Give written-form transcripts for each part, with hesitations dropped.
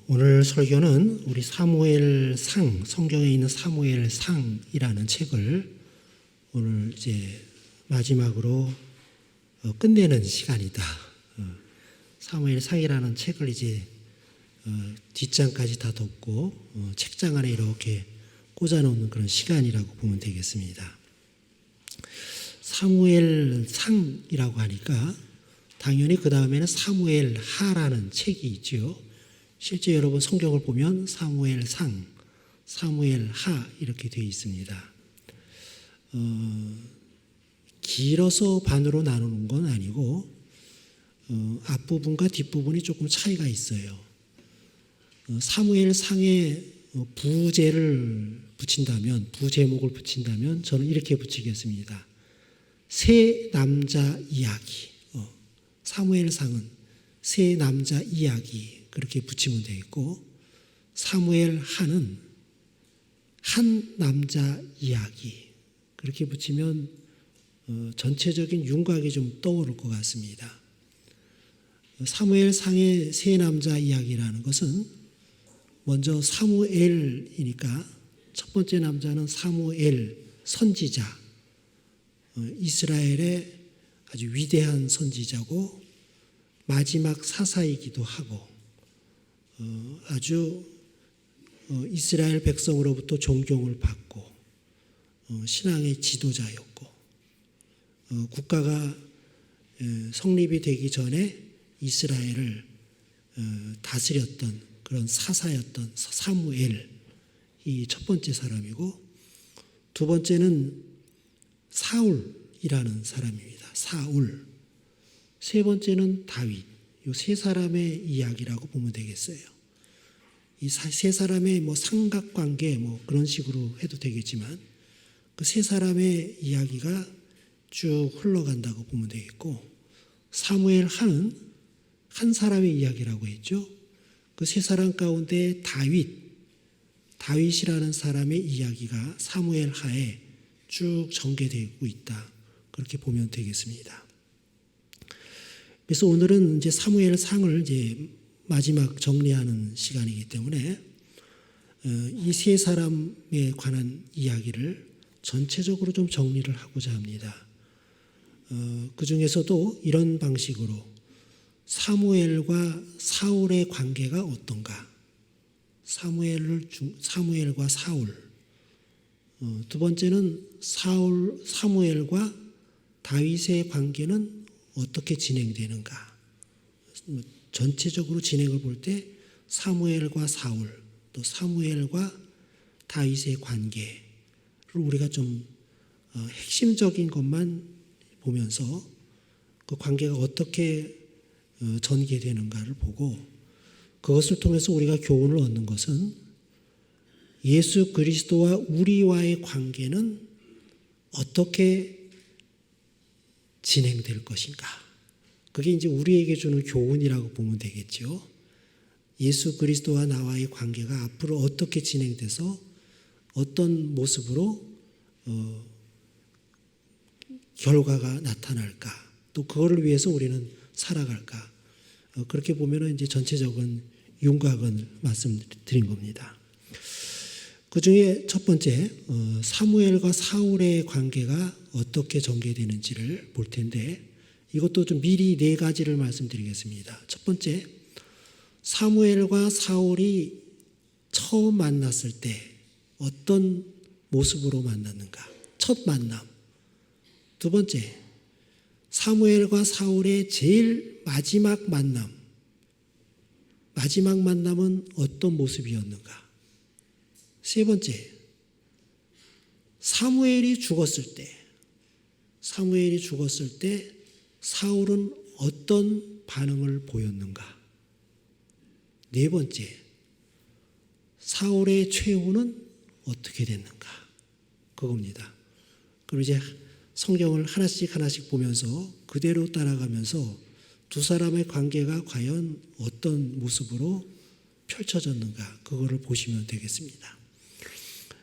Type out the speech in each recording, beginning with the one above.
오늘 설교는 우리 사무엘상, 성경에 있는 사무엘상이라는 책을 오늘 이제 마지막으로 끝내는 시간이다. 사무엘상이라는 책을 이제 뒷장까지 다 덮고 책장 안에 이렇게 꽂아놓는 그런 시간이라고 보면 되겠습니다. 사무엘상이라고 하니까 당연히 그 다음에는 사무엘하라는 책이 있죠. 실제 여러분 성경을 보면 사무엘상, 사무엘하 이렇게 되어 있습니다. 길어서 반으로 나누는 건 아니고 앞부분과 뒷부분이 조금 차이가 있어요. 사무엘상에 부제를 붙인다면, 부제목을 붙인다면 저는 이렇게 붙이겠습니다. 세 남자 이야기. 사무엘상은 세 남자 이야기 그렇게 붙이면 되겠고, 사무엘하는 한 남자 이야기 그렇게 붙이면 전체적인 윤곽이 좀 떠오를 것 같습니다. 사무엘상의 세 남자 이야기라는 것은 먼저 사무엘이니까 첫 번째 남자는 사무엘 선지자, 이스라엘의 아주 위대한 선지자고 마지막 사사이기도 하고 아주 이스라엘 백성으로부터 존경을 받고 신앙의 지도자였고 국가가 성립이 되기 전에 이스라엘을 다스렸던 그런 사사였던 사무엘이 첫 번째 사람이고, 두 번째는 사울이라는 사람입니다. 사울. 세 번째는 다윗. 이 세 사람의 이야기라고 보면 되겠어요. 이 세 사람의 삼각관계 그런 식으로 해도 되겠지만 그 세 사람의 이야기가 쭉 흘러간다고 보면 되겠고, 사무엘하는 한 사람의 이야기라고 했죠. 그 세 사람 가운데 다윗이라는 사람의 이야기가 사무엘하에 쭉 전개되고 있다. 그렇게 보면 되겠습니다. 그래서 오늘은 이제 사무엘상을 이제 마지막 정리하는 시간이기 때문에 이 세 사람에 관한 이야기를 전체적으로 좀 정리를 하고자 합니다. 그 중에서도 이런 방식으로 사무엘과 사울의 관계가 어떤가? 사무엘과 사울. 두 번째는 사무엘과 다윗의 관계는 어떻게 진행되는가? 전체적으로 진행을 볼 때 사무엘과 사울, 또 사무엘과 다윗의 관계를 우리가 좀 핵심적인 것만 보면서 그 관계가 어떻게 전개되는가를 보고, 그것을 통해서 우리가 교훈을 얻는 것은 예수 그리스도와 우리와의 관계는 어떻게 진행될 것인가. 그게 이제 우리에게 주는 교훈이라고 보면 되겠죠. 예수 그리스도와 나와의 관계가 앞으로 어떻게 진행돼서 어떤 모습으로 결과가 나타날까, 또 그거를 위해서 우리는 살아갈까. 그렇게 보면은 이제 전체적인 윤곽은 말씀드린 겁니다. 그 중에 첫 번째, 사무엘과 사울의 관계가 어떻게 전개되는지를 볼 텐데, 이것도 좀 미리 네 가지를 말씀드리겠습니다. 첫 번째, 사무엘과 사울이 처음 만났을 때 어떤 모습으로 만났는가? 첫 만남. 두 번째, 사무엘과 사울의 제일 마지막 만남. 마지막 만남은 어떤 모습이었는가? 세 번째, 사무엘이 죽었을 때 사울은 어떤 반응을 보였는가? 네 번째, 사울의 최후는 어떻게 됐는가? 그겁니다. 그럼 이제 성경을 하나씩 보면서 그대로 따라가면서 두 사람의 관계가 과연 어떤 모습으로 펼쳐졌는가? 그거를 보시면 되겠습니다.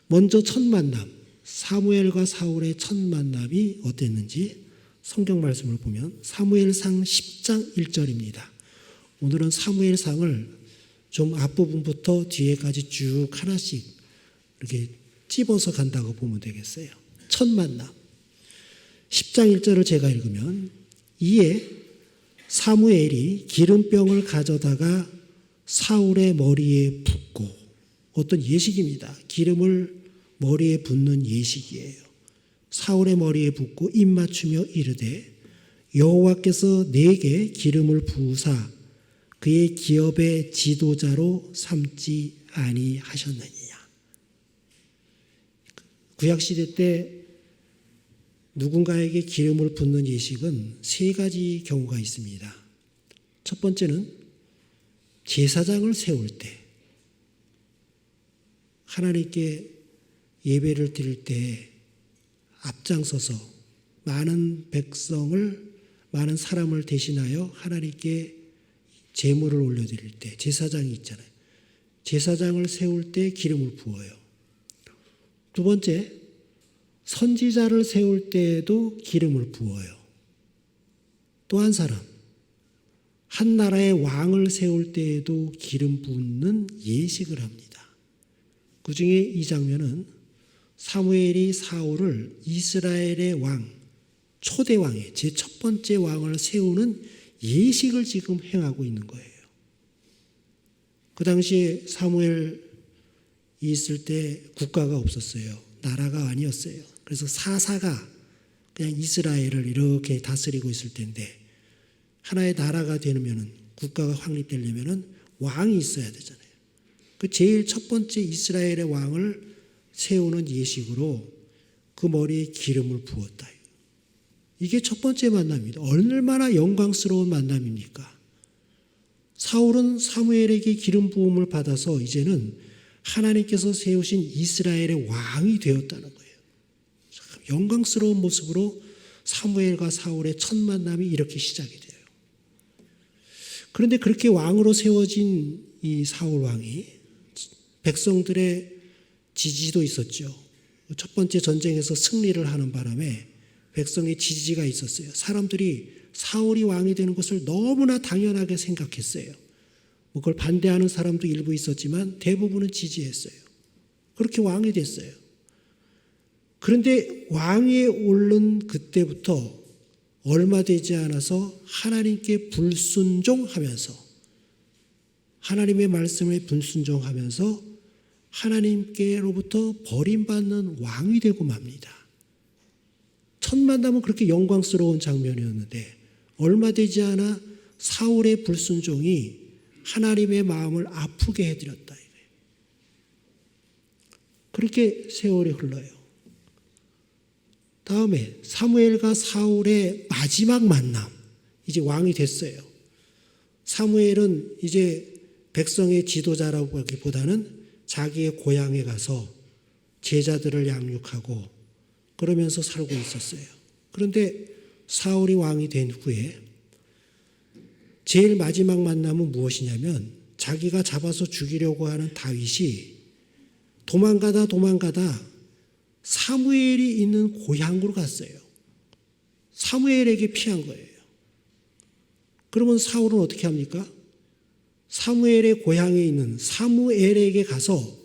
먼저 첫 만남, 사무엘과 사울의 첫 만남이 어땠는지 성경 말씀을 보면 사무엘상 10장 1절입니다. 오늘은 사무엘상을 좀 앞부분부터 뒤에까지 쭉 하나씩 이렇게 찝어서 간다고 보면 되겠어요. 첫 만남. 10장 1절을 제가 읽으면 이에 사무엘이 기름병을 가져다가 사울의 머리에 붓고, 어떤 예식입니다. 기름을 머리에 붓는 예식이에요. 사울의 머리에 붓고 입맞추며 이르되 여호와께서 내게 기름을 부으사 그의 기업의 지도자로 삼지 아니하셨느니냐. 구약시대 때 누군가에게 기름을 붓는 예식은 세 가지 경우가 있습니다. 첫 번째는 제사장을 세울 때, 하나님께 예배를 드릴 때 앞장서서 많은 백성을, 많은 사람을 대신하여 하나님께 제물을 올려드릴 때 제사장이 있잖아요. 제사장을 세울 때 기름을 부어요. 두 번째, 선지자를 세울 때에도 기름을 부어요. 또 한 사람, 한 나라의 왕을 세울 때에도 기름 붓는 예식을 합니다. 그 중에 이 장면은 사무엘이 사울을 이스라엘의 왕, 초대 왕의 제 첫 번째 왕을 세우는 예식을 지금 행하고 있는 거예요. 그 당시에 사무엘이 있을 때 국가가 없었어요. 나라가 아니었어요. 그래서 사사가 그냥 이스라엘을 이렇게 다스리고 있을 텐데, 하나의 나라가 되려면은, 국가가 확립되려면은 왕이 있어야 되잖아요. 그 제일 첫 번째 이스라엘의 왕을 세우는 예식으로 그 머리에 기름을 부었다. 이게 첫 번째 만남입니다. 얼마나 영광스러운 만남입니까? 사울은 사무엘에게 기름 부음을 받아서 이제는 하나님께서 세우신 이스라엘의 왕이 되었다는 거예요. 영광스러운 모습으로 사무엘과 사울의 첫 만남이 이렇게 시작이 돼요. 그런데 그렇게 왕으로 세워진 이 사울 왕이 백성들의 지지도 있었죠. 첫 번째 전쟁에서 승리를 하는 바람에 백성의 지지가 있었어요. 사람들이 사울이 왕이 되는 것을 너무나 당연하게 생각했어요. 그걸 반대하는 사람도 일부 있었지만 대부분은 지지했어요. 그렇게 왕이 됐어요. 그런데 왕위에 오른 그때부터 얼마 되지 않아서 하나님께 불순종하면서, 하나님의 말씀에 불순종하면서 하나님께로부터 버림받는 왕이 되고 맙니다. 첫 만남은 그렇게 영광스러운 장면이었는데 얼마 되지 않아 사울의 불순종이 하나님의 마음을 아프게 해드렸다. 그렇게 세월이 흘러요. 다음에 사무엘과 사울의 마지막 만남, 이제 왕이 됐어요. 사무엘은 이제 백성의 지도자라고 하기보다는 자기의 고향에 가서 제자들을 양육하고 그러면서 살고 있었어요. 그런데 사울이 왕이 된 후에 제일 마지막 만남은 무엇이냐면, 자기가 잡아서 죽이려고 하는 다윗이 도망가다 사무엘이 있는 고향으로 갔어요. 사무엘에게 피한 거예요. 그러면 사울은 어떻게 합니까? 사무엘의 고향에 있는 사무엘에게 가서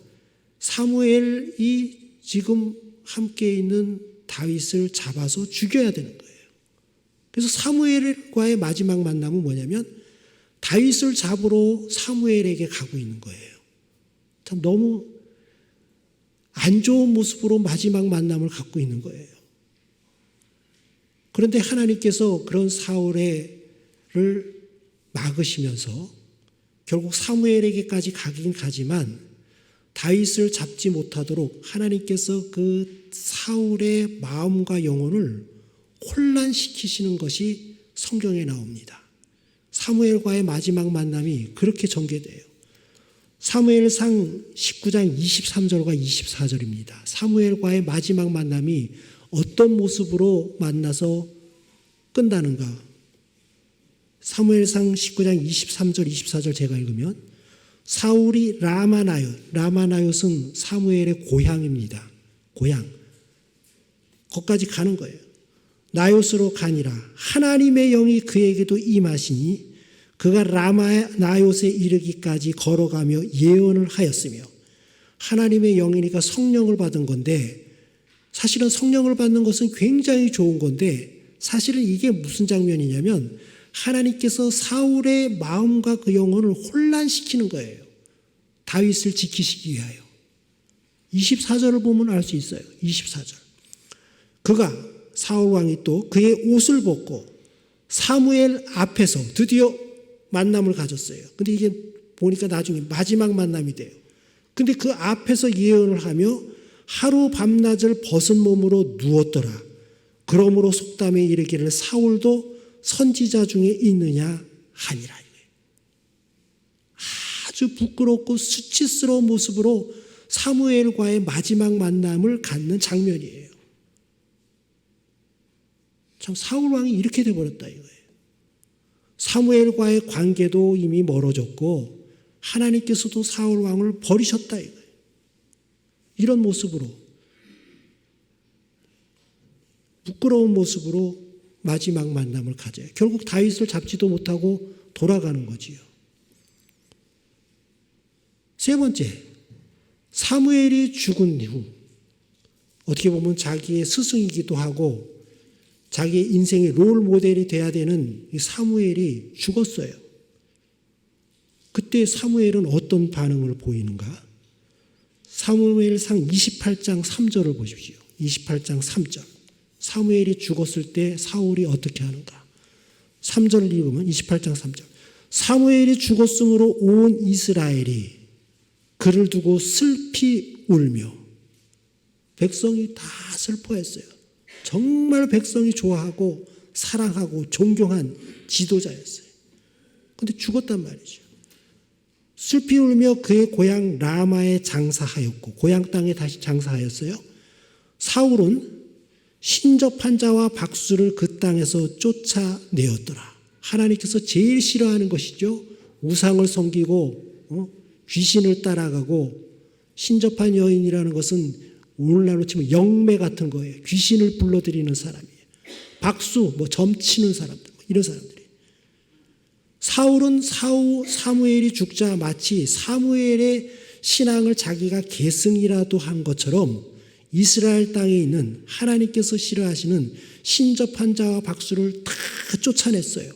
사무엘이 지금 함께 있는 다윗을 잡아서 죽여야 되는 거예요. 그래서 사무엘과의 마지막 만남은 뭐냐면 다윗을 잡으러 사무엘에게 가고 있는 거예요. 참 너무 안 좋은 모습으로 마지막 만남을 갖고 있는 거예요. 그런데 하나님께서 그런 사울을 막으시면서 결국 사무엘에게까지 가긴 가지만 다윗을 잡지 못하도록 하나님께서 그 사울의 마음과 영혼을 혼란시키시는 것이 성경에 나옵니다. 사무엘과의 마지막 만남이 그렇게 전개돼요. 사무엘상 19장 23절과 24절입니다. 사무엘과의 마지막 만남이 어떤 모습으로 만나서 끝나는가? 사무엘상 19장 23절 24절 제가 읽으면, 사울이 라마나옳은 사무엘의 고향입니다. 고향. 거기까지 가는 거예요. 나요스로 가니라. 하나님의 영이 그에게도 임하시니 그가 라마 나요스에 이르기까지 걸어가며 예언을 하였으며, 하나님의 영이니까 성령을 받은 건데, 사실은 성령을 받는 것은 굉장히 좋은 건데, 사실은 이게 무슨 장면이냐면 하나님께서 사울의 마음과 그 영혼을 혼란시키는 거예요. 다윗을 지키시기 위하여. 24절을 보면 알 수 있어요. 24절. 그가 사울 왕이 또 그의 옷을 벗고 사무엘 앞에서 드디어 만남을 가졌어요. 근데 이게 보니까 나중에 마지막 만남이 돼요. 근데 그 앞에서 예언을 하며 하루 밤낮을 벗은 몸으로 누웠더라. 그러므로 속담에 이르기를 사울도 선지자 중에 있느냐 하니라. 아주 부끄럽고 수치스러운 모습으로 사무엘과의 마지막 만남을 갖는 장면이에요. 참 사울 왕이 이렇게 돼버렸다 이거예요. 사무엘과의 관계도 이미 멀어졌고 하나님께서도 사울 왕을 버리셨다 이거예요. 이런 모습으로, 부끄러운 모습으로 마지막 만남을 가져요. 결국 다윗을 잡지도 못하고 돌아가는 거지요. 세 번째, 사무엘이 죽은 후, 어떻게 보면 자기의 스승이기도 하고 자기의 인생의 롤 모델이 돼야 되는 이 사무엘이 죽었어요. 그때 사무엘은 어떤 반응을 보이는가? 사무엘상 28장 3절을 보십시오. 28장 3절. 사무엘이 죽었을 때 사울이 어떻게 하는가? 3절을 읽으면 28장 3절. 사무엘이 죽었으므로 온 이스라엘이 그를 두고 슬피 울며, 백성이 다 슬퍼했어요. 정말 백성이 좋아하고 사랑하고 존경한 지도자였어요. 그런데 죽었단 말이죠. 슬피 울며 그의 고향 라마에 장사하였고, 고향 땅에 다시 장사하였어요. 사울은 신접한 자와 박수를 그 땅에서 쫓아내었더라. 하나님께서 제일 싫어하는 것이죠. 우상을 섬기고 귀신을 따라가고, 신접한 여인이라는 것은 오늘날로 치면 영매 같은 거예요. 귀신을 불러들이는 사람이에요. 박수, 점치는 사람들, 이런 사람들이. 사울은 사무엘이 죽자 마치 사무엘의 신앙을 자기가 계승이라도 한 것처럼 이스라엘 땅에 있는 하나님께서 싫어하시는 신접한 자와 박수를 다 쫓아냈어요.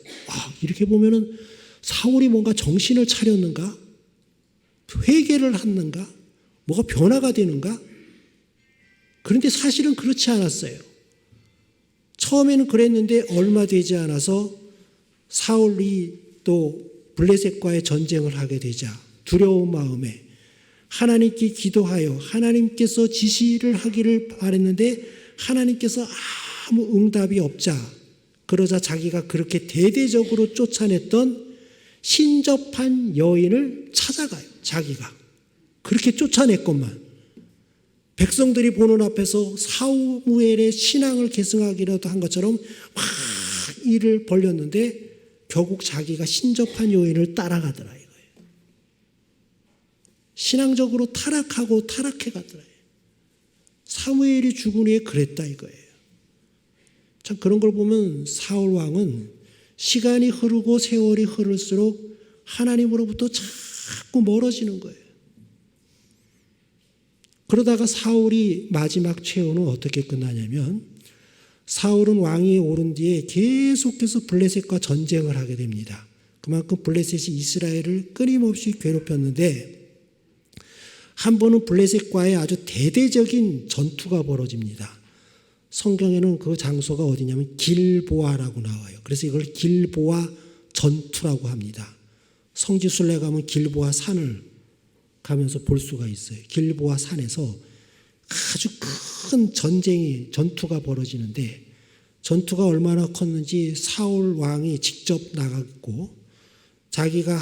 이렇게 보면은 사울이 뭔가 정신을 차렸는가? 회개를 했는가? 뭐가 변화가 되는가? 그런데 사실은 그렇지 않았어요. 처음에는 그랬는데 얼마 되지 않아서 사울이 또 블레셋과의 전쟁을 하게 되자 두려운 마음에 하나님께 기도하여 하나님께서 지시를 하기를 바랬는데 하나님께서 아무 응답이 없자, 그러자 자기가 그렇게 대대적으로 쫓아냈던 신접한 여인을 찾아가요. 자기가 그렇게 쫓아냈건만 백성들이 보는 앞에서 사무엘의 신앙을 계승하기라도 한 것처럼 막 일을 벌였는데 결국 자기가 신접한 여인을 따라가더라 이거예요. 신앙적으로 타락하고 타락해가더라. 사무엘이 죽은 후에 그랬다 이거예요. 참 그런 걸 보면 사울 왕은 시간이 흐르고 세월이 흐를수록 하나님으로부터 자꾸 멀어지는 거예요. 그러다가 사울이 마지막 최후는 어떻게 끝나냐면, 사울은 왕위에 오른 뒤에 계속해서 블레셋과 전쟁을 하게 됩니다. 그만큼 블레셋이 이스라엘을 끊임없이 괴롭혔는데 한 번은 블레셋과의 아주 대대적인 전투가 벌어집니다. 성경에는 그 장소가 어디냐면 길보아라고 나와요. 그래서 이걸 길보아 전투라고 합니다. 성지순례 가면 길보아 산을 가면서 볼 수가 있어요. 길보아 산에서 아주 큰 전투가 벌어지는데, 전투가 얼마나 컸는지 사울 왕이 직접 나갔고 자기가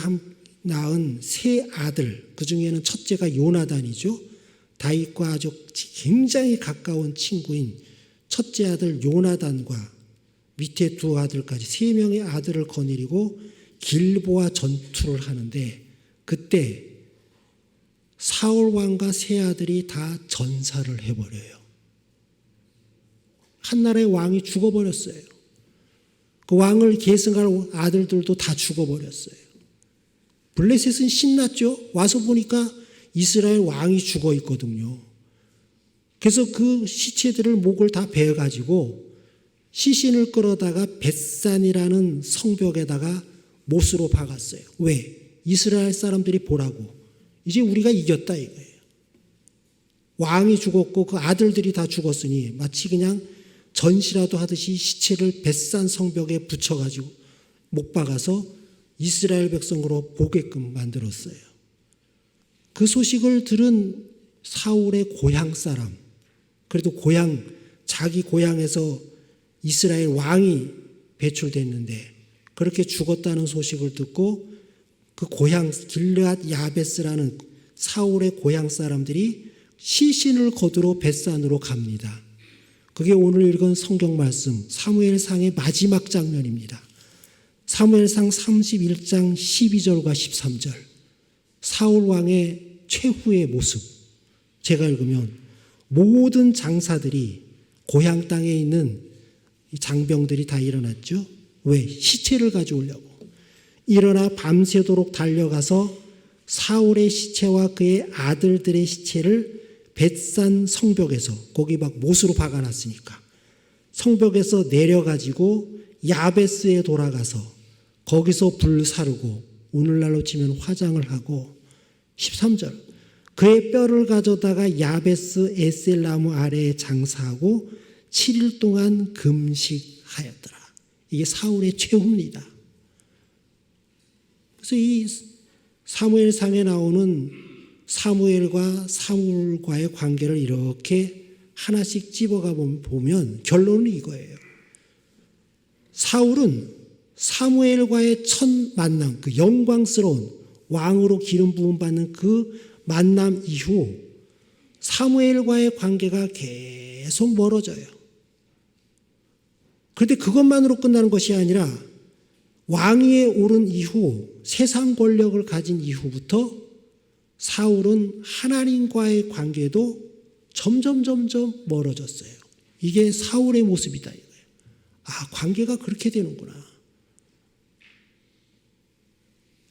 낳은 세 아들, 그 중에는 첫째가 요나단이죠. 다윗과 아주 굉장히 가까운 친구인 첫째 아들 요나단과 밑에 두 아들까지 세 명의 아들을 거느리고 길보아 전투를 하는데, 그때 사울 왕과 세 아들이 다 전사를 해버려요. 한 나라의 왕이 죽어버렸어요. 그 왕을 계승할 아들들도 다 죽어버렸어요. 블레셋은 신났죠. 와서 보니까 이스라엘 왕이 죽어 있거든요. 그래서 그 시체들을 목을 다 베어가지고 시신을 끌어다가 벳산이라는 성벽에다가 못으로 박았어요. 왜? 이스라엘 사람들이 보라고. 이제 우리가 이겼다 이거예요. 왕이 죽었고 그 아들들이 다 죽었으니 마치 그냥 전시라도 하듯이 시체를 벳산 성벽에 붙여가지고 못 박아서 이스라엘 백성으로 보게끔 만들었어요. 그 소식을 들은 사울의 고향 사람, 그래도 자기 고향에서 이스라엘 왕이 배출됐는데 그렇게 죽었다는 소식을 듣고 그 고향 길르앗 야베스라는 사울의 고향 사람들이 시신을 거두러 벳산으로 갑니다. 그게 오늘 읽은 성경 말씀 사무엘상의 마지막 장면입니다. 사무엘상 31장 12절과 13절 사울 왕의 최후의 모습. 제가 읽으면 모든 장사들이 고향 땅에 있는 장병들이 다 일어났죠. 왜? 시체를 가져오려고. 일어나 밤새도록 달려가서 사울의 시체와 그의 아들들의 시체를 벳산 성벽에서 거기 막 못으로 박아놨으니까 성벽에서 내려가지고 야베스에 돌아가서 거기서 불 사르고 오늘날로 치면 화장을 하고 13절 그의 뼈를 가져다가 야베스 에셀나무 아래에 장사하고 7일 동안 금식하였더라. 이게 사울의 최후입니다. 그래서 이 사무엘상에 나오는 사무엘과 사울과의 관계를 이렇게 하나씩 집어가 보면 결론은 이거예요. 사울은 사무엘과의 첫 만남, 그 영광스러운 왕으로 기름 부음 받는 그 만남 이후 사무엘과의 관계가 계속 멀어져요. 그런데 그것만으로 끝나는 것이 아니라 왕위에 오른 이후 세상 권력을 가진 이후부터 사울은 하나님과의 관계도 점점 멀어졌어요. 이게 사울의 모습이다 이거예요. 아, 관계가 그렇게 되는구나.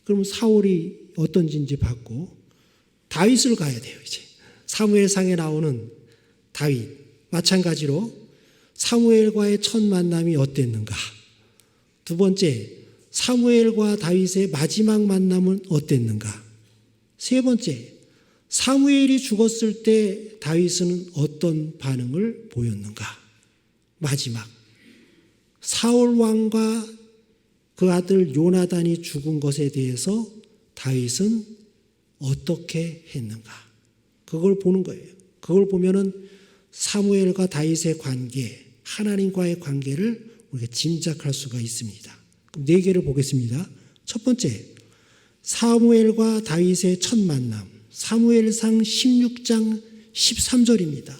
그럼 사울이 어떤지 이제 봤고 다윗을 가야 돼요. 이제 사무엘상에 나오는 다윗 마찬가지로 사무엘과의 첫 만남이 어땠는가. 두 번째 사무엘과 다윗의 마지막 만남은 어땠는가. 세 번째, 사무엘이 죽었을 때 다윗은 어떤 반응을 보였는가. 마지막, 사울 왕과 그 아들 요나단이 죽은 것에 대해서 다윗은 어떻게 했는가. 그걸 보는 거예요. 그걸 보면은 사무엘과 다윗의 관계, 하나님과의 관계를 우리가 짐작할 수가 있습니다. 그럼 네 개를 보겠습니다. 첫 번째, 사무엘과 다윗의 첫 만남, 사무엘상 16장 13절입니다.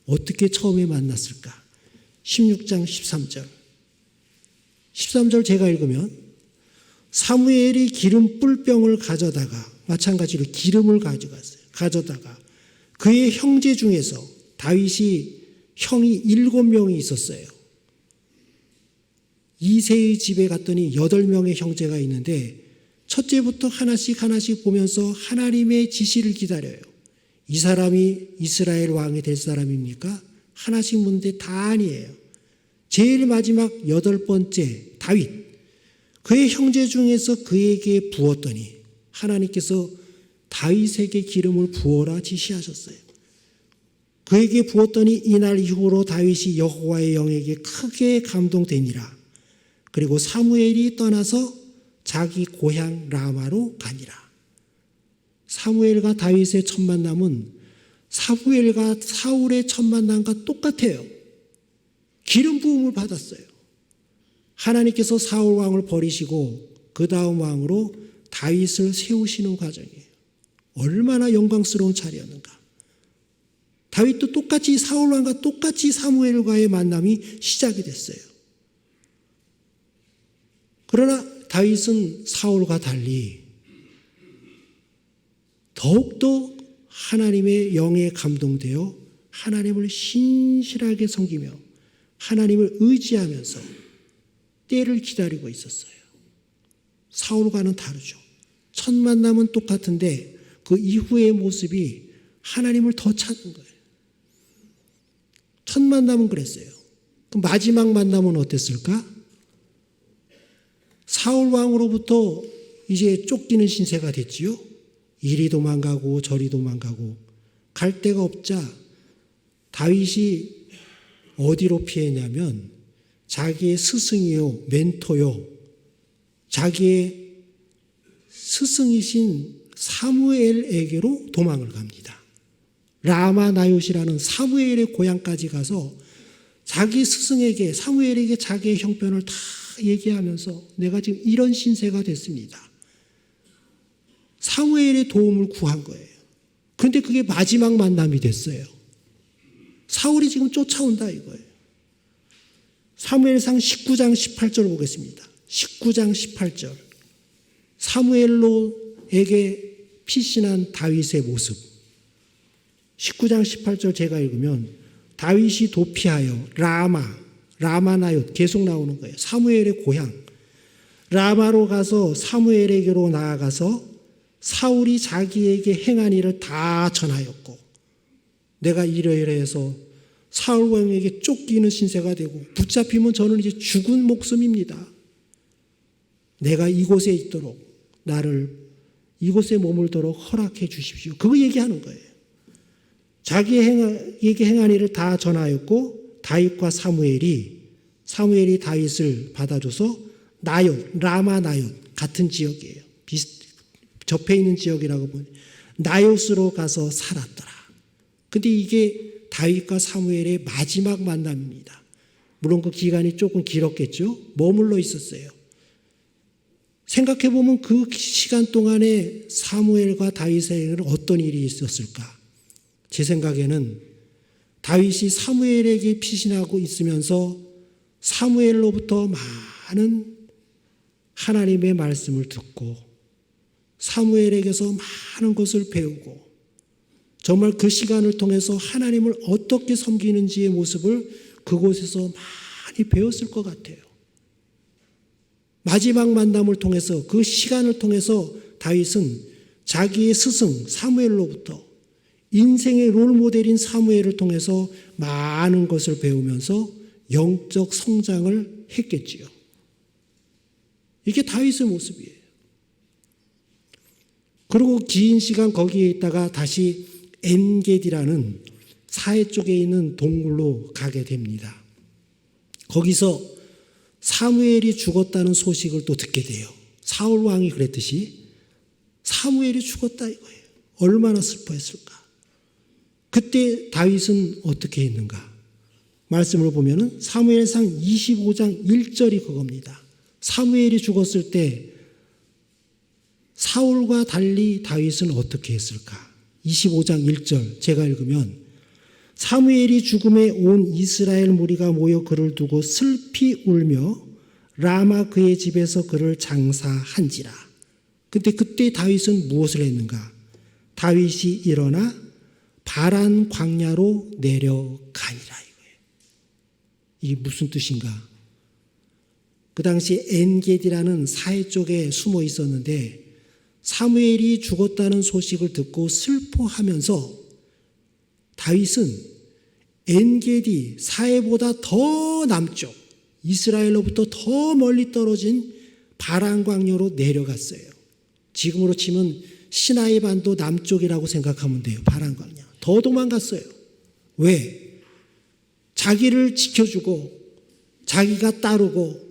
어떻게 처음에 만났을까? 16장 13절. 13절 제가 읽으면 사무엘이 기름 뿔병을 가져다가 마찬가지로 기름을 가져다가 그의 형제 중에서 다윗이 형이 7명이 있었어요. 이새의 집에 갔더니 8명의 형제가 있는데 첫째부터 하나씩 보면서 하나님의 지시를 기다려요. 이 사람이 이스라엘 왕이 될 사람입니까? 하나씩 묻는데 다 아니에요. 제일 마지막 8번째 다윗. 그의 형제 중에서 그에게 부었더니 하나님께서 다윗에게 기름을 부어라 지시하셨어요. 그에게 부었더니 이날 이후로 다윗이 여호와의 영에게 크게 감동되니라. 그리고 사무엘이 떠나서 자기 고향 라마로 가니라. 사무엘과 다윗의 첫 만남은 사무엘과 사울의 첫 만남과 똑같아요. 기름 부음을 받았어요. 하나님께서 사울 왕을 버리시고 그 다음 왕으로 다윗을 세우시는 과정이에요. 얼마나 영광스러운 자리였는가. 다윗도 똑같이 사울 왕과 똑같이 사무엘과의 만남이 시작이 됐어요. 그러나 다윗은 사울과 달리 더욱더 하나님의 영에 감동되어 하나님을 신실하게 섬기며 하나님을 의지하면서 때를 기다리고 있었어요. 사울과는 다르죠. 첫 만남은 똑같은데 그 이후의 모습이 하나님을 더 찾는 거예요. 첫 만남은 그랬어요. 그 마지막 만남은 어땠을까? 사울 왕으로부터 이제 쫓기는 신세가 됐지요. 이리 도망가고 저리 도망가고 갈 데가 없자 다윗이 어디로 피했냐면 자기의 스승이요 멘토요 자기의 스승이신 사무엘에게로 도망을 갑니다. 라마 나요시라는 사무엘의 고향까지 가서 자기 스승에게 사무엘에게 자기의 형편을 다 얘기하면서 내가 지금 이런 신세가 됐습니다. 사무엘의 도움을 구한 거예요. 그런데 그게 마지막 만남이 됐어요. 사울이 지금 쫓아온다 이거예요. 사무엘상 19장 18절 보겠습니다. 19장 18절. 사무엘로에게 피신한 다윗의 모습. 19장 18절 제가 읽으면 다윗이 도피하여 라마나옳 계속 나오는 거예요. 사무엘의 고향. 라마로 가서 사무엘에게로 나아가서 사울이 자기에게 행한 일을 다 전하였고 내가 이러이러해서 사울 왕에게 쫓기는 신세가 되고 붙잡히면 저는 이제 죽은 목숨입니다. 내가 이곳에 있도록 나를 이곳에 머물도록 허락해 주십시오. 그거 얘기하는 거예요. 자기에게 행한 일을 다 전하였고 다윗과 사무엘이 다윗을 받아줘서 라마 나옳 같은 지역이에요. 접해 있는 지역이라고 보니 나옳으로 가서 살았더라. 근데 이게 다윗과 사무엘의 마지막 만남입니다. 물론 그 기간이 조금 길었겠죠. 머물러 있었어요. 생각해보면 그 시간 동안에 사무엘과 다윗에게는 어떤 일이 있었을까? 제 생각에는 다윗이 사무엘에게 피신하고 있으면서 사무엘로부터 많은 하나님의 말씀을 듣고 사무엘에게서 많은 것을 배우고 정말 그 시간을 통해서 하나님을 어떻게 섬기는지의 모습을 그곳에서 많이 배웠을 것 같아요. 마지막 만남을 통해서 그 시간을 통해서 다윗은 자기의 스승 사무엘로부터 인생의 롤모델인 사무엘을 통해서 많은 것을 배우면서 영적 성장을 했겠지요. 이게 다윗의 모습이에요. 그리고 긴 시간 거기에 있다가 다시 엔게디라는 사해 쪽에 있는 동굴로 가게 됩니다. 거기서 사무엘이 죽었다는 소식을 또 듣게 돼요. 사울 왕이 그랬듯이 사무엘이 죽었다 이거예요. 얼마나 슬퍼했을까. 그때 다윗은 어떻게 했는가. 말씀을 보면은 사무엘상 25장 1절이 그겁니다. 사무엘이 죽었을 때 사울과 달리 다윗은 어떻게 했을까. 25장 1절 제가 읽으면 사무엘이 죽음에 온 이스라엘 무리가 모여 그를 두고 슬피 울며 라마 그의 집에서 그를 장사한지라. 근데 그때 다윗은 무엇을 했는가? 다윗이 일어나 바란 광야로 내려가니라 이거예요. 이게 무슨 뜻인가? 그 당시 엔게디라는 사해 쪽에 숨어 있었는데 사무엘이 죽었다는 소식을 듣고 슬퍼하면서 다윗은 엔게디 사해보다 더 남쪽 이스라엘로부터 더 멀리 떨어진 바란 광야로 내려갔어요. 지금으로 치면 시나이 반도 남쪽이라고 생각하면 돼요. 바란 광야. 더 도망갔어요. 왜? 자기를 지켜주고 자기가 따르고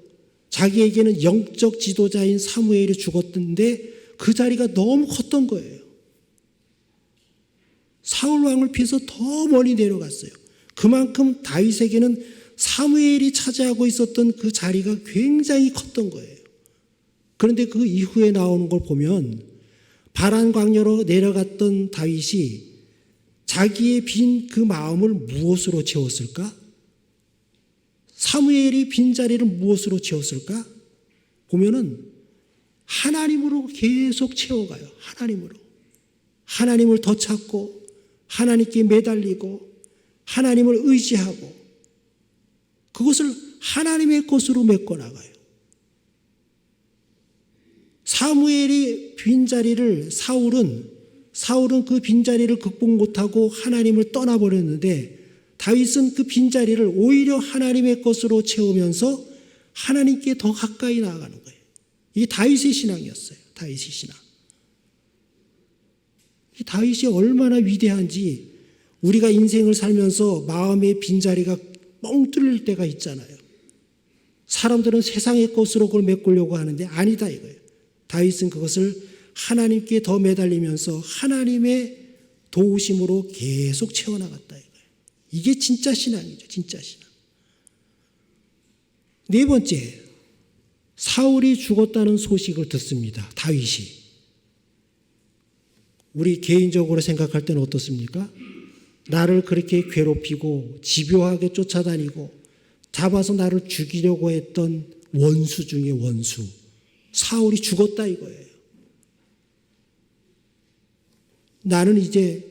자기에게는 영적 지도자인 사무엘이 죽었는데 그 자리가 너무 컸던 거예요. 사울 왕을 피해서 더 멀리 내려갔어요. 그만큼 다윗에게는 사무엘이 차지하고 있었던 그 자리가 굉장히 컸던 거예요. 그런데 그 이후에 나오는 걸 보면 바란 광야로 내려갔던 다윗이 자기의 빈 그 마음을 무엇으로 채웠을까? 사무엘이 빈자리를 무엇으로 채웠을까? 보면은 하나님으로 계속 채워가요. 하나님으로. 하나님을 더 찾고 하나님께 매달리고 하나님을 의지하고 그것을 하나님의 것으로 메꿔나가요. 사무엘이 빈자리를 사울은 그 빈자리를 극복 못하고 하나님을 떠나버렸는데 다윗은 그 빈자리를 오히려 하나님의 것으로 채우면서 하나님께 더 가까이 나아가는 거예요. 이게 다윗의 신앙이었어요. 다윗의 신앙. 이 다윗이 얼마나 위대한지 우리가 인생을 살면서 마음의 빈자리가 뻥 뚫릴 때가 있잖아요. 사람들은 세상의 것으로 그걸 메꾸려고 하는데 아니다 이거예요. 다윗은 그것을 하나님께 더 매달리면서 하나님의 도우심으로 계속 채워나갔다 이거예요. 이게 진짜 신앙이죠. 진짜 신앙. 네 번째, 사울이 죽었다는 소식을 듣습니다. 다윗이. 우리 개인적으로 생각할 때는 어떻습니까? 나를 그렇게 괴롭히고 집요하게 쫓아다니고 잡아서 나를 죽이려고 했던 원수 중에 원수. 사울이 죽었다 이거예요. 나는 이제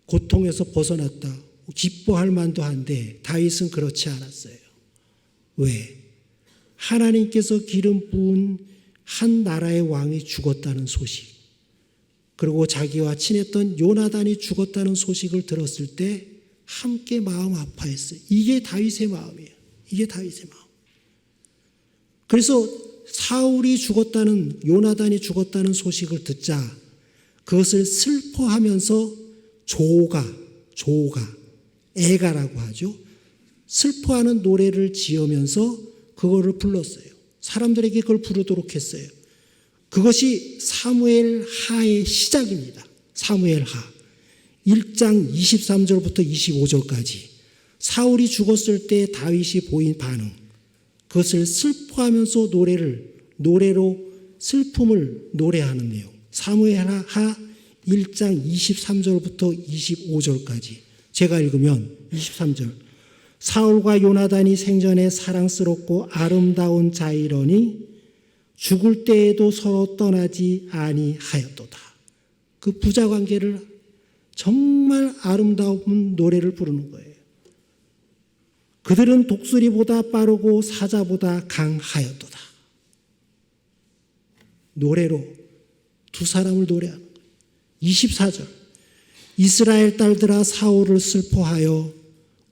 고통에서 벗어났다. 기뻐할 만도 한데 다윗은 그렇지 않았어요. 왜? 하나님께서 기름 부은 한 나라의 왕이 죽었다는 소식, 그리고 자기와 친했던 요나단이 죽었다는 소식을 들었을 때 함께 마음 아파했어요. 이게 다윗의 마음이에요. 이게 다윗의 마음. 그래서 사울이 죽었다는, 요나단이 죽었다는 소식을 듣자 그것을 슬퍼하면서 애가라고 하죠. 슬퍼하는 노래를 지으면서 그거를 불렀어요. 사람들에게 그걸 부르도록 했어요. 그것이 사무엘 하의 시작입니다. 사무엘 하 1장 23절부터 25절까지 사울이 죽었을 때 다윗이 보인 반응, 그것을 슬퍼하면서 노래로 슬픔을 노래하는 내용. 사무엘 하 1장 23절부터 25절까지 제가 읽으면 23절, 사울과 요나단이 생전에 사랑스럽고 아름다운 자이러니 죽을 때에도 서로 떠나지 아니하였도다. 그 부자 관계를 정말 아름다운 노래를 부르는 거예요. 그들은 독수리보다 빠르고 사자보다 강하였도다. 노래로 두 사람을 노래하는 거예요. 24절, 이스라엘 딸들아 사울을 슬퍼하여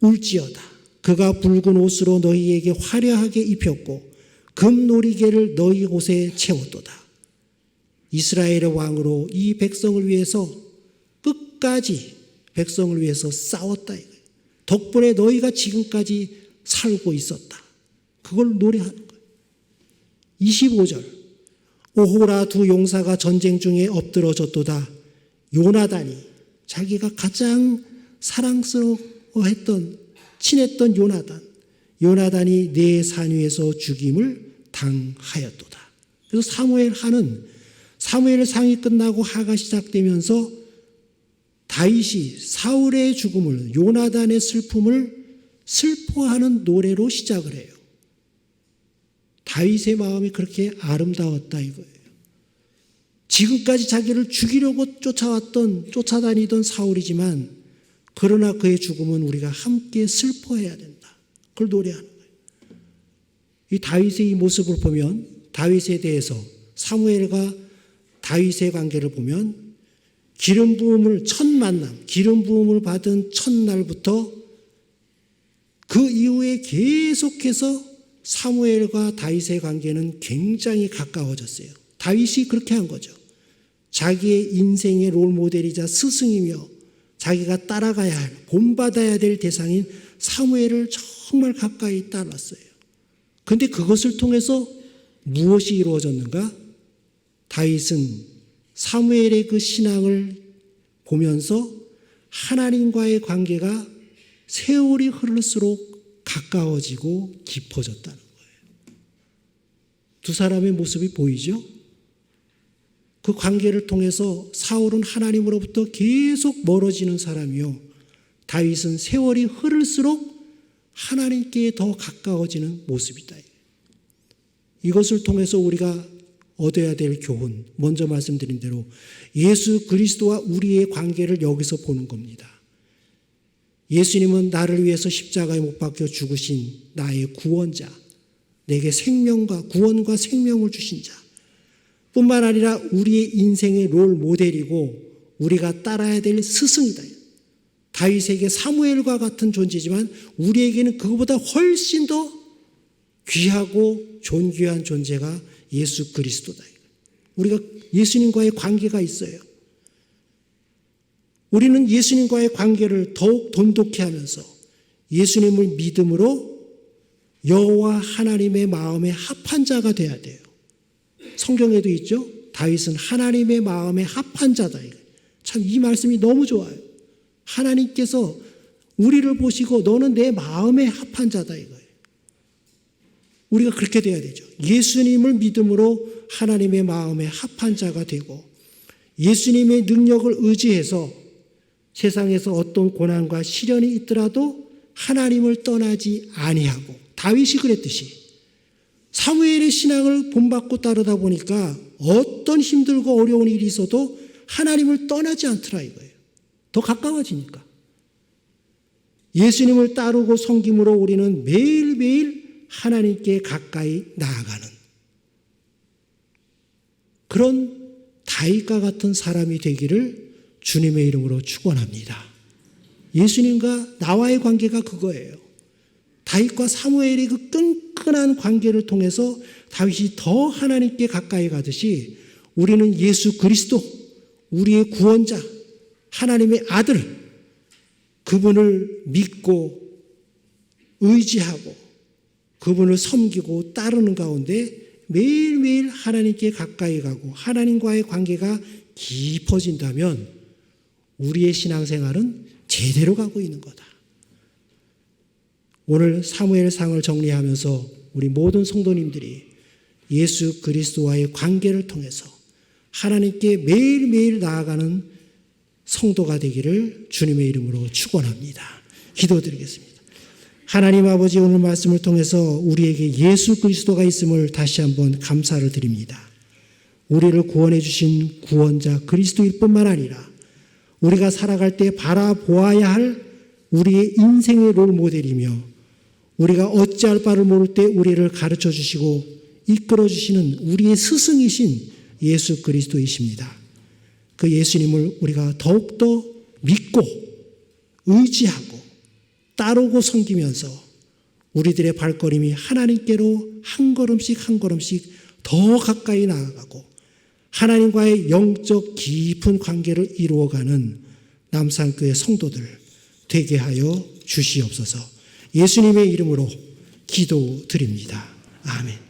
울지어다. 그가 붉은 옷으로 너희에게 화려하게 입혔고 금놀이개를 너희 옷에 채웠도다. 이스라엘의 왕으로 이 백성을 위해서 끝까지 백성을 위해서 싸웠다. 덕분에 너희가 지금까지 살고 있었다. 그걸 노래하는 거예요. 25절, 오호라 두 용사가 전쟁 중에 엎드러졌도다. 요나단이, 자기가 가장 사랑스러워했던, 친했던 요나단이 내 산 위에서 죽임을 당하였도다. 그래서 사무엘 상이 끝나고 하가 시작되면서 다윗이 사울의 죽음을, 요나단의 슬픔을 슬퍼하는 노래로 시작을 해요. 다윗의 마음이 그렇게 아름다웠다 이거예요. 지금까지 자기를 죽이려고 쫓아다니던 사울이지만 그러나 그의 죽음은 우리가 함께 슬퍼해야 된다. 그걸 노래하는 거예요. 이 다윗의 이 모습을 보면, 다윗에 대해서 사무엘과 다윗의 관계를 보면 기름 부음을 받은 첫날부터 그 이후에 계속해서 사무엘과 다윗의 관계는 굉장히 가까워졌어요. 다윗이 그렇게 한 거죠. 자기의 인생의 롤모델이자 스승이며 자기가 따라가야 할, 본받아야 될 대상인 사무엘을 정말 가까이 따랐어요. 그런데 그것을 통해서 무엇이 이루어졌는가? 다윗은 사무엘의 그 신앙을 보면서 하나님과의 관계가 세월이 흐를수록 가까워지고 깊어졌다는 거예요. 두 사람의 모습이 보이죠? 그 관계를 통해서 사울은 하나님으로부터 계속 멀어지는 사람이요, 다윗은 세월이 흐를수록 하나님께 더 가까워지는 모습이다. 이것을 통해서 우리가 얻어야 될 교훈, 먼저 말씀드린 대로 예수 그리스도와 우리의 관계를 여기서 보는 겁니다. 예수님은 나를 위해서 십자가에 못 박혀 죽으신 나의 구원자, 내게 구원과 생명을 주신 자, 뿐만 아니라 우리의 인생의 롤 모델이고 우리가 따라야 될 스승이다. 다윗에게 사무엘과 같은 존재지만 우리에게는 그것보다 훨씬 더 귀하고 존귀한 존재가 예수 그리스도다. 우리가 예수님과의 관계가 있어요. 우리는 예수님과의 관계를 더욱 돈독히 하면서 예수님을 믿음으로 여호와 하나님의 마음에 합한 자가 돼야 돼요. 성경에도 있죠. 다윗은 하나님의 마음에 합한 자다. 참 이 말씀이 너무 좋아요. 하나님께서 우리를 보시고 너는 내 마음에 합한 자다 이거예요. 우리가 그렇게 돼야 되죠. 예수님을 믿음으로 하나님의 마음에 합한 자가 되고 예수님의 능력을 의지해서 세상에서 어떤 고난과 시련이 있더라도 하나님을 떠나지 아니하고 다윗이 그랬듯이 사무엘의 신앙을 본받고 따르다 보니까 어떤 힘들고 어려운 일이 있어도 하나님을 떠나지 않더라 이거예요. 더 가까워지니까. 예수님을 따르고 섬김으로 우리는 매일매일 하나님께 가까이 나아가는 그런 다윗과 같은 사람이 되기를 주님의 이름으로 축원합니다. 예수님과 나와의 관계가 그거예요. 다윗과 사무엘의 그 끈끈한 관계를 통해서 다윗이 더 하나님께 가까이 가듯이 우리는 예수 그리스도, 우리의 구원자, 하나님의 아들, 그분을 믿고 의지하고 그분을 섬기고 따르는 가운데 매일매일 하나님께 가까이 가고 하나님과의 관계가 깊어진다면 우리의 신앙생활은 제대로 가고 있는 거다. 오늘 사무엘상을 정리하면서 우리 모든 성도님들이 예수 그리스도와의 관계를 통해서 하나님께 매일매일 나아가는 성도가 되기를 주님의 이름으로 축원합니다. 기도드리겠습니다. 하나님 아버지, 오늘 말씀을 통해서 우리에게 예수 그리스도가 있음을 다시 한번 감사를 드립니다. 우리를 구원해 주신 구원자 그리스도일 뿐만 아니라 우리가 살아갈 때 바라보아야 할 우리의 인생의 롤 모델이며 우리가 어찌할 바를 모를 때 우리를 가르쳐 주시고 이끌어 주시는 우리의 스승이신 예수 그리스도이십니다. 그 예수님을 우리가 더욱더 믿고 의지하고 따르고 섬기면서 우리들의 발걸음이 하나님께로 한 걸음씩 한 걸음씩 더 가까이 나아가고 하나님과의 영적 깊은 관계를 이루어가는 남산교회 성도들 되게 하여 주시옵소서. 예수님의 이름으로 기도드립니다. 아멘.